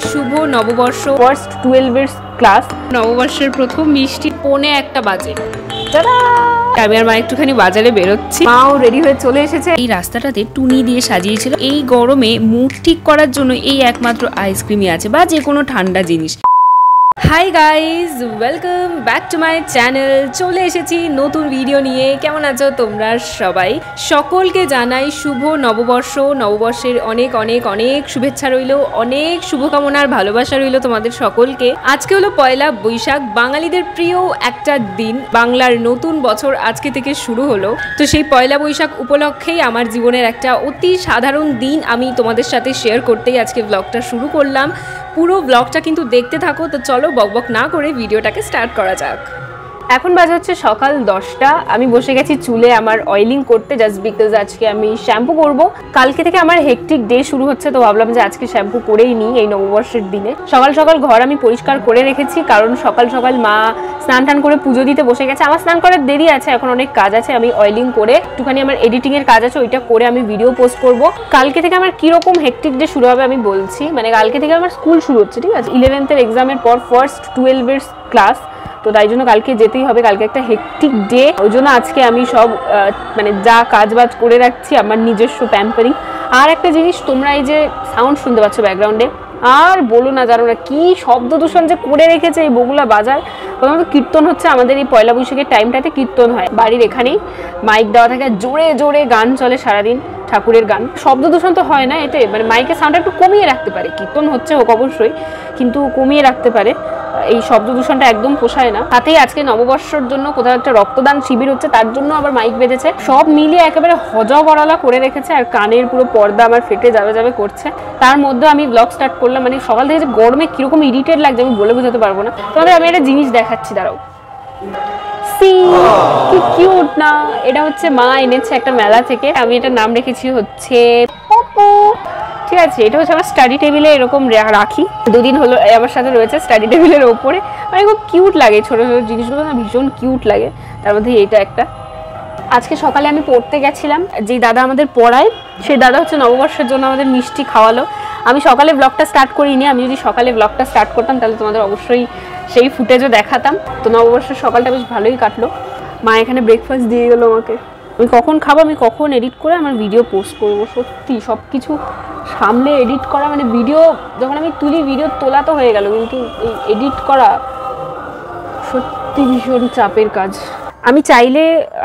শুভ নববর্ষ ফার্স্ট 12 এর ক্লাস। নববর্ষের প্রথম মিষ্টি 1:45 বাজে। আমি আর মা একটুখানি বাজারে বেরোচ্ছি, মাও রেডি হয়ে চলে এসেছে। এই রাস্তাটাতে টুনি দিয়ে সাজিয়েছিল। এই গরমে মুড ঠিক করার জন্য এই একমাত্র আইসক্রিমই আছে বা যে কোনো ঠান্ডা জিনিস। Hi guys, welcome back to my channel. চলে এসেছি নতুন ভিডিও নিয়ে। কেমন আছো তোমরা সবাই? সকলকে জানাই শুভ নববর্ষ। নববর্ষের অনেক অনেক অনেক শুভেচ্ছা রইল, অনেক শুভকামনার ভালোবাসা রইল তোমাদের সকলকে। আজকে হলো পয়লা বৈশাখ, বাঙালিদের প্রিয় একটা দিন। বাংলার নতুন বছর আজকে থেকে শুরু হলো। তো সেই পয়লা বৈশাখ উপলক্ষেই আমার জীবনের একটা অতি সাধারণ দিন আমি তোমাদের সাথে শেয়ার করতেই আজকে ব্লগটা শুরু করলাম। পুরো ব্লগটা কিন্তু দেখতে থাকো। তো চলো বকবক না করে ভিডিওটাকে স্টার্ট করা যাক। এখন বাজে হচ্ছে সকাল 10টা। আমি বসে গেছি চুলে আমার অয়েলিং করতে, জাস্ট বিকজ আজকে আমি শ্যাম্পু করব। কালকে থেকে আমার হেকটিক ডে শুরু হচ্ছে, তো ভাবলাম যে আজকে শ্যাম্পু করেই নিই এই নববর্ষের দিনে। সকাল সকাল ঘর আমি পরিষ্কার করে রেখেছি, কারণ সকাল সকাল মা স্নান টান করে পুজো দিতে বসে গেছে। আমার স্নান করার দেরি আছে, এখন অনেক কাজ আছে। আমি অয়েলিং করে একটুখানি আমার এডিটিং এর কাজ আছে, ওইটা করে আমি ভিডিও পোস্ট করব। কালকে থেকে আমার কিরকম হেকটিক ডে শুরু হবে আমি বলছি। মানে কালকে থেকে আমার স্কুল শুরু হচ্ছে, ঠিক আছে? 11th এর এক্সামের পর ফার্স্ট 12 এর ক্লাস, তো তাই জন্য কালকে যেতেই হবে। কালকে একটা হেকটিক ডে, ওই জন্য আজকে আমি সব মানে যা কাজ বাজ করে রাখছি, আমার নিজস্ব প্যাম্পারিং। আর একটা জিনিস, তোমরা এই যে সাউন্ড শুনতে পাচ্ছ ব্যাকগ্রাউন্ডে, আর বলো না, জানো না কি শব্দ দূষণ যে করে রেখেছে এই বগুলা বাজার। প্রথমত কীর্তন হচ্ছে, আমাদের এই পয়লা বৈশাখের টাইমটাতে কীর্তন হয়। বাড়ির এখানেই মাইক দেওয়া থাকে, জোরে জোরে গান চলে সারাদিন, ঠাকুরের গান। শব্দ দূষণ তো হয় না এতে, মানে মাইকের সাউন্ডটা একটু কমিয়ে রাখতে পারে। কীর্তন হচ্ছে হোক অবশ্যই, কিন্তু কমিয়ে রাখতে পারে। এই শব্দ দূষণটা একদম পোষায় না। তাতেই আজকে নববর্ষের জন্য কোথাও একটা রক্তদান শিবির হচ্ছে, তার জন্য আবার মাইক বেজেছে। সব মিলিয়ে একেবারে হজবরলা করে রেখেছে, আর কানের পুরো পর্দা আমার ফেটে যাবে যাবে করছে। তার মধ্যে আমি ব্লগ স্টার্ট করলাম। মানে সকাল থেকে যে গরমে কিরকম ইরিটেট লাগছে আমি বলে বোঝাতে পারবো না। তোমাদের আমি একটা জিনিস দেখাচ্ছি, দাঁড়াও। সি কি কিউট না? এটা হচ্ছে মা এনেছে একটা মেলা থেকে। আমি এটার নাম রেখেছি হচ্ছে পপো, ঠিক আছে? এটা হচ্ছে আমার স্টাডি টেবিলে এরকম রাখি, 2 দিন হলো আমার সাথে রয়েছে স্টাডি টেবিলের ওপরে। মানে খুব কিউট লাগে, ছোটো ছোটো জিনিসগুলো না ভীষণ কিউট লাগে। তার মধ্যে এইটা একটা। আজকে সকালে আমি পড়তে গেছিলাম, যেই দাদা আমাদের পড়ায় সেই দাদা হচ্ছে নববর্ষের জন্য আমাদের মিষ্টি খাওয়ালো। আমি সকালে ব্লগটা স্টার্ট করিনি। আমি যদি সকালে ব্লগটা স্টার্ট করতাম তাহলে তোমাদের অবশ্যই সেই ফুটেজও দেখাতাম। তো নববর্ষের সকালটা বেশ ভালোই কাটলো। মা এখানে ব্রেকফাস্ট দিয়ে গেলো আমাকে। আমি কখন খাবো, আমি কখন এডিট করে আমার ভিডিও পোস্ট করবো, সত্যি সব কিছু সামনে এডিট করা, মানে ভিডিও যখন আমি তুলি, ভিডিও তোলা তো হয়ে গেল, কিন্তু এই এডিট করা সত্যি ভীষণ চাপের কাজ। আমি চাইলে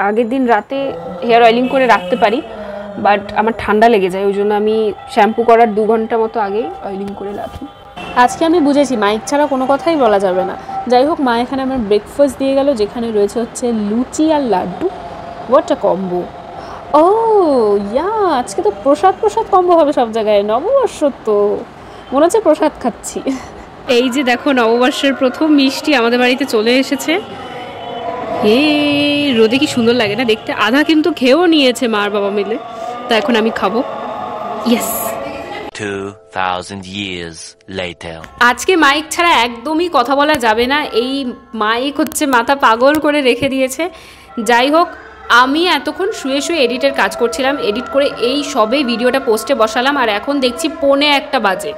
আগের দিন রাতে হেয়ার অয়েলিং করে রাখতে পারি, বাট আমার ঠান্ডা লেগে যায়, ওই জন্য আমি শ্যাম্পু করার 2 ঘন্টা মতো আগেই অয়েলিং করে রাখি। আজকে আমি বুঝেছি মাইক ছাড়া কোনো কথাই বলা যাবে না। যাই হোক, মা এখানে আমার ব্রেকফাস্ট দিয়ে গেল, যেখানে রয়েছে হচ্ছে লুচি আর laddoo. What a combo! Oh yeah, আজকে তো প্রসাদ প্রসাদ কম্বো হবে সব জায়গায়। নববর্ষ তো মনে হচ্ছে প্রসাদ খাচ্ছি। এই যে দেখো, নববর্ষের প্রথম মিষ্টি আমাদের বাড়িতে চলে এসেছে। রোদে কি সুন্দর লাগে না দেখতে। আধা কিন্তু খেয়েও নিয়েছে মা আর বাবা মিলে, তো এখন আমি খাবো। ইয়েস। 2000 years later. আজকে মাইক ছাড়া একদমই কথা বলা যাবে না। এই মাইক হচ্ছে মাথা পাগল করে রেখে দিয়েছে। যাই হোক, আমি এতক্ষণ শুয়ে শুয়ে এডিটের কাজ করছিলাম। এডিট করে এই সবে ভিডিওটা পোস্টে বসালাম, আর এখন দেখছি 1:45 বাজে।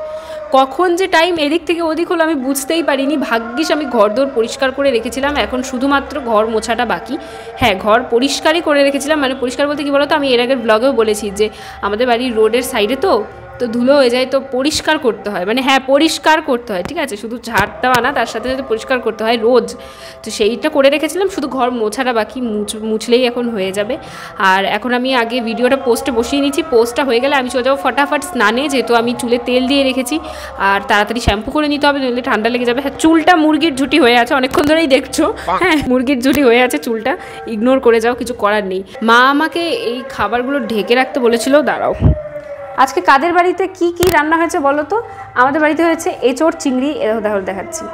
কখন যে টাইম এদিক থেকে ওদিক হলো আমি বুঝতেই পারিনি। ভাগ্যিস আমি ঘরদোর পরিষ্কার করে রেখেছিলাম, এখন শুধুমাত্র ঘর মোছাটা বাকি। হ্যাঁ, ঘর পরিষ্কারই করে রেখেছিলাম। মানে পরিষ্কার বলতে কী বলো তো, আমি এর আগের ব্লগেও বলেছি যে আমাদের বাড়ির রোডের সাইডে তো ধুলো হয়ে যায়, তো পরিষ্কার করতে হয়। মানে হ্যাঁ, পরিষ্কার করতে হয়, ঠিক আছে? শুধু ঝাড় দেওয়া না, তার সাথে সাথে পরিষ্কার করতে হয় রোজ। তো সেইটা করে রেখেছিলাম, শুধু ঘর মোছাটা বাকি। মুছলেই এখন হয়ে যাবে। আর এখন আমি আগে ভিডিওটা পোস্টে বসিয়ে নিচ্ছি। পোস্টটা হয়ে গেলে আমি চলে যাবো ফটাফট স্নানে, যেহেতু আমি চুলে তেল দিয়ে রেখেছি। আর তাড়াতাড়ি শ্যাম্পু করে নিতে হবে, নইলে ঠান্ডা লেগে যাবে। হ্যাঁ, চুলটা মুরগির ঝুঁটি হয়ে আছে, অনেকক্ষণ ধরেই দেখছো। হ্যাঁ, মুরগির ঝুঁটি হয়ে আছে চুলটা, ইগনোর করে যাও, কিছু করার নেই। মা আমাকে এই খাবারগুলো ঢেকে রাখতে বলেছিল। দাঁড়াও, আজকে কাদের বাড়িতে কি কি রান্না হয়েছে বলো তো? আমাদের বাড়িতে হয়েছে এঁচোড় চিংড়ি, দেখাচ্ছি।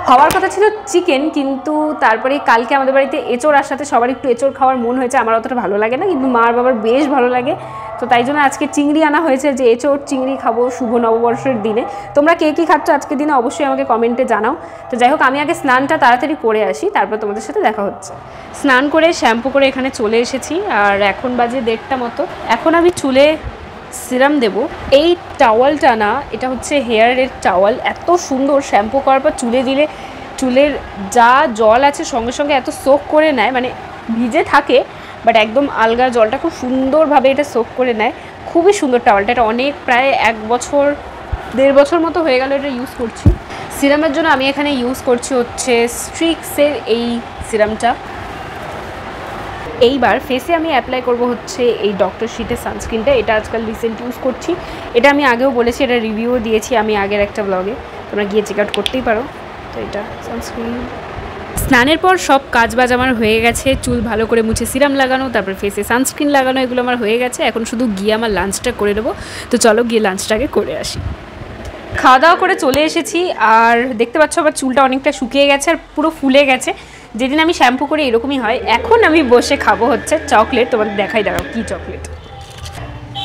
হওয়ার কথা ছিল চিকেন, কিন্তু তারপরে কালকে আমাদের বাড়িতে এঁচোড় আসাতে সবার একটু এঁচোড় খাওয়ার মন হয়েছে। আমার অতটা ভালো লাগে না, কিন্তু মার বাবার বেশ ভালো লাগে। তো তাই জন্য আজকে চিংড়ি আনা হয়েছে, যে এঁচোড় চিংড়ি খাবো শুভ নববর্ষের দিনে। তোমরা কে কী খাচ্ছ আজকের দিনে অবশ্যই আমাকে কমেন্টে জানাও। তো যাই হোক, আমি আগে স্নানটা তাড়াতাড়ি করে আসি, তারপর তোমাদের সাথে দেখা হচ্ছে। স্নান করে শ্যাম্পু করে এখানে চলে এসেছি, আর এখন বাজে 1:30 মতো। এখন আমি চুলে সিরাম দেব। এই টাওয়ালটা না, এটা হচ্ছে হেয়ারের টাওয়াল, এত সুন্দর, শ্যাম্পু করার পর চুলে দিলে চুলের যা জল আছে সঙ্গে সঙ্গে এত সোক করে নেয়, মানে ভিজে থাকে বাট একদম আলগা জলটা খুব সুন্দরভাবে এটা সোক করে নেয়। খুবই সুন্দর টাওয়ালটা, এটা অনেক প্রায় 1 বছর 1.5 বছর মতো হয়ে গেল এটা ইউজ করছি। সিরামের জন্য আমি এখানে ইউজ করছি হচ্ছে স্ট্রিক্সের এই সিরামটা। এইবার ফেসে আমি অ্যাপ্লাই করব হচ্ছে এই ডক্টর শিটের সানস্ক্রিনটা, এটা আজকাল রিসেন্ট ইউজ করছি। এটা আমি আগেও বলেছি, এটা রিভিউও দিয়েছি আমি আগের একটা ব্লগে, তোমরা গিয়ে চেক আউট করতেই পারো। তো এটা সানস্ক্রিন। স্নানের পর সব কাজবাজ আমার হয়ে গেছে, চুল ভালো করে মুছে সিরাম লাগানো, তারপর ফেসে সানস্ক্রিন লাগানো, এগুলো আমার হয়ে গেছে। এখন শুধু গিয়ে আমার লাঞ্চটা করে নেবো। তো চলো গিয়ে লাঞ্চটাকে করে আসি। খাওয়া দাওয়া করে চলে এসেছি, আর দেখতে পাচ্ছ আবার চুলটা অনেকটা শুকিয়ে গেছে আর পুরো ফুলে গেছে। যেদিন আমি শ্যাম্পু করি এরকমই হয়। এখন আমি বসে খাবো হচ্ছে চকলেট, তোমাদের দেখাই দাঁড়াও কী চকলেট।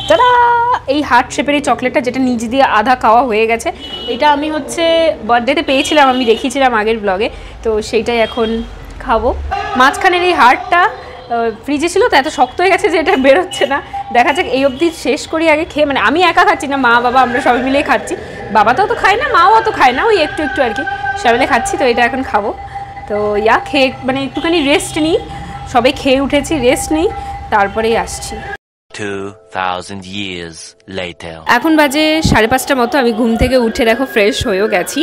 তারা এই হার্ট শেপের এই চকলেটটা, যেটা নিচ দিয়ে আধা খাওয়া হয়ে গেছে, এটা আমি হচ্ছে বার্থডেতে পেয়েছিলাম, আমি দেখিয়েছিলাম আগের ব্লগে, তো সেইটাই এখন খাবো। মাঝখানের এই হার্টটা ফ্রিজে ছিল তো এত শক্ত হয়ে গেছে যে এটা বেরোচ্ছে না। দেখা যাক এই অবধি শেষ করি আগে খেয়ে, মানে আমি একা খাচ্ছি না, মা বাবা আমরা সবাই মিলেই খাচ্ছি। বাবা তো অত খায় না, মাও অত খায় না, ওই একটু একটু আর কি, সবাই মিলে খাচ্ছি। তো এটা এখন খাবো। তো খেয়ে মানে একটুখানি রেস্ট নিই, সবাই খেয়ে উঠেছি, রেস্ট নিই, তারপরেই আসছি। 2000 years later. এখন বাজে 5:30 মতো, আমি ঘুম থেকে উঠে দেখো ফ্রেশ হয়েও গেছি।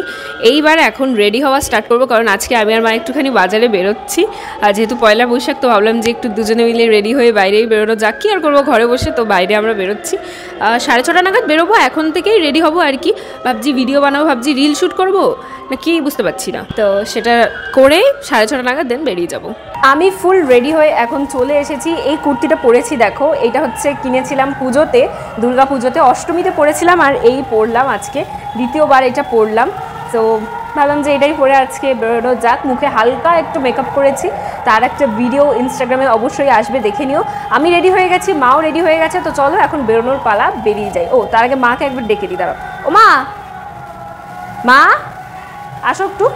এইবার এখন রেডি হওয়া স্টার্ট করবো, কারণ আজকে আমি আর মা একটুখানি বাজারে বেরোচ্ছি। আর যেহেতু পয়লা বৈশাখ, তো ভাবলাম যে একটু দুজনে মিলে রেডি হয়ে বাইরেই বেরোনো যাক, কি আর করবো ঘরে বসে, তো বাইরে আমরা বেরোচ্ছি। 6:30 নাগাদ বেরোবো, এখন থেকেই রেডি হবো আর কি। ভাবছি ভিডিও বানাবো, ভাবছি রিল শ্যুট করবো না কি বুঝতে পারছি না, তো সেটা করেই 6:30 নাগাদ দেন বেরিয়ে যাব। আমি ফুল রেডি হয়ে এখন চলে এসেছি। এই কুর্তিটা পরেছি দেখো, এইটা হচ্ছে কিনেছিলাম পুজোতে, দুর্গা পুজোতে, অষ্টমীতে পরেছিলাম, আর এই পরলাম আজকে দ্বিতীয়বার এটা পরলাম। তো ভাবলাম যে এটাই পরে আজকে বেরোনো যাক। মুখে হালকা একটু মেকআপ করেছি, তার একটা ভিডিও ইনস্টাগ্রামে অবশ্যই আসবে, দেখে নিও। আমি রেডি হয়ে গেছি, মাও রেডি হয়ে গেছে, তো চলো এখন বেরোনোর পালা, বেরিয়ে যাই। ও তার আগে মাকে একবার ডেকে দিই, দাঁড়াও। ও মা, মা আসো একটু।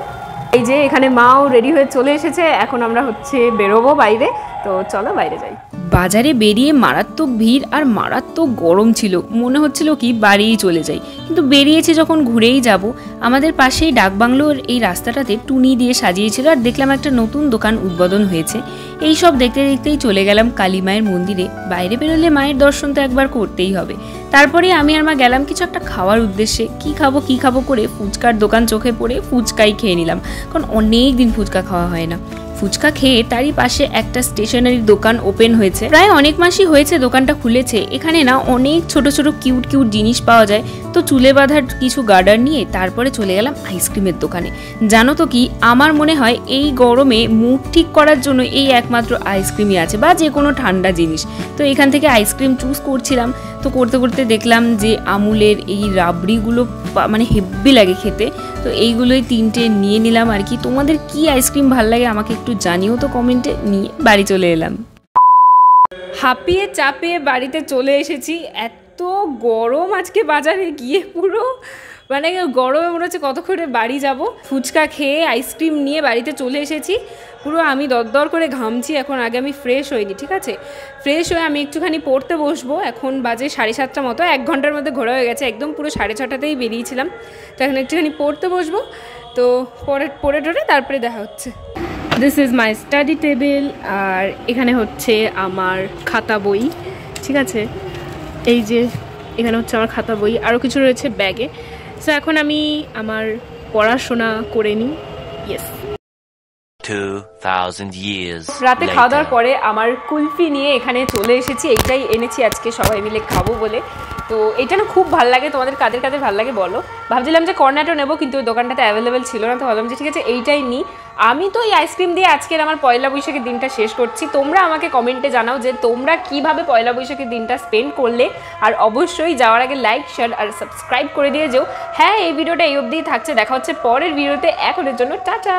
এই যে এখানে মাও রেডি হয়ে চলে এসেছে, এখন আমরা হচ্ছে বেরোবো বাইরে, তো চলো বাইরে যাই। বাজারে বেরিয়ে মারাত্মক ভিড় আর মারাত্মক গরম ছিল, মনে হচ্ছিল কি বাড়িই চলে যাই, কিন্তু বেরিয়েছি যখন ঘুরেই যাব। আমাদের পাশেই ডাকবাংলোর এই রাস্তাটাতে টুনি দিয়ে সাজিয়েছিল, আর দেখলাম একটা নতুন দোকান উদ্বোধন হয়েছে। এই সব দেখতে দেখতেই চলে গেলাম কালী মায়ের মন্দিরে। বাইরে বেরোলে মায়ের দর্শন তো একবার করতেই হবে। তারপরে আমি আর মা গেলাম কিছু একটা খাওয়ার উদ্দেশ্যে। কি খাবো করে ফুচকার দোকান চোখে পড়ে ফুচকাই খেয়ে নিলাম, কারণ অনেক দিন ফুচকা খাওয়া হয় না। ফুচকা খেয়ে তারই পাশে একটা স্টেশনারি দোকান ওপেন হয়েছে, প্রায় অনেক মাসই হয়েছে দোকানটা খুলেছে। এখানে না অনেক ছোট ছোট কিউট কিউট জিনিস পাওয়া যায়। তো চুলে বাঁধার কিছু গার্ডার নিয়ে তারপরে চলে গেলাম আইসক্রিমের দোকানে। জানো তো কি, আমার মনে হয় এই গরমে মুড ঠিক করার জন্য এই একমাত্র আইসক্রিমই আছে, বা যে কোনো ঠান্ডা জিনিস। তো এখান থেকে আইসক্রিম চুজ করছিলাম, তো করতে করতে দেখলাম যে আমুলের এই রাবড়িগুলো মানে হেব্বি লাগে খেতে, তো এইগুলোই 3টে নিয়ে নিলাম আর কি। তোমাদের কি আইসক্রিম ভালো লাগে আমাকে একটু জানিও তো কমেন্টে। নিয়ে বাড়ি চলে এলাম, হাঁপিয়ে চাপিয়ে বাড়িতে চলে এসেছি। এত গরম আজকে বাজারে গিয়ে, পুরো মানে গরমে মনে হচ্ছে কতক্ষণে বাড়ি যাব। ফুচকা খেয়ে আইসক্রিম নিয়ে বাড়িতে চলে এসেছি, পুরো আমি দরদর করে ঘামছি। এখন আগে আমি ফ্রেশ হইনি, ঠিক আছে, ফ্রেশ হয়ে আমি একটুখানি পড়তে বসবো। এখন বাজে 7:30 মতো, 1 ঘন্টার মধ্যে ঘোরা হয়ে গেছে, একদম পুরো 6:30তেই বেরিয়েছিলাম। তো এখন একটুখানি পড়তে বসবো, তো পড়ে টরে তারপরে দেখা হচ্ছে। This is my study table, আর এখানে হচ্ছে আমার খাতা বই, ঠিক আছে, এই যে এখানে হচ্ছে আমার খাতা বই, আরও কিছু রয়েছে ব্যাগে। সো এখন আমি আমার পড়াশোনা করে নিই। ইয়েস, 2000 years রাতে খাওয়া দাওয়ার later. পরে আমার কুলফি নিয়ে এখানে চলে এসেছি। এইটাই এনেছি আজকে সবাই মিলে খাবো বলে। তো এটা না খুব ভালো লাগে, তোমাদের কাদের কাদের ভালো লাগে বলো। ভাবছিলাম যে কর্নেটো নেবো, কিন্তু ওই দোকানটাতে অ্যাভেলেবেল ছিল না, তো ভাবলাম যে ঠিক আছে এইটাই নিই। আমি তো এই আইসক্রিম দিয়ে আজকের আমার পয়লা বৈশাখের দিনটা শেষ করছি। তোমরা আমাকে কমেন্টে জানাও যে তোমরা কিভাবে পয়লা বৈশাখের দিনটা স্পেন্ড করলে, আর অবশ্যই যাওয়ার আগে লাইক শেয়ার আর সাবস্ক্রাইব করে দিয়ে যেও। হ্যাঁ, এই ভিডিওটা এই অবধিই থাকছে, দেখা হচ্ছে পরের ভিডিওতে। এখনের জন্য টাটা।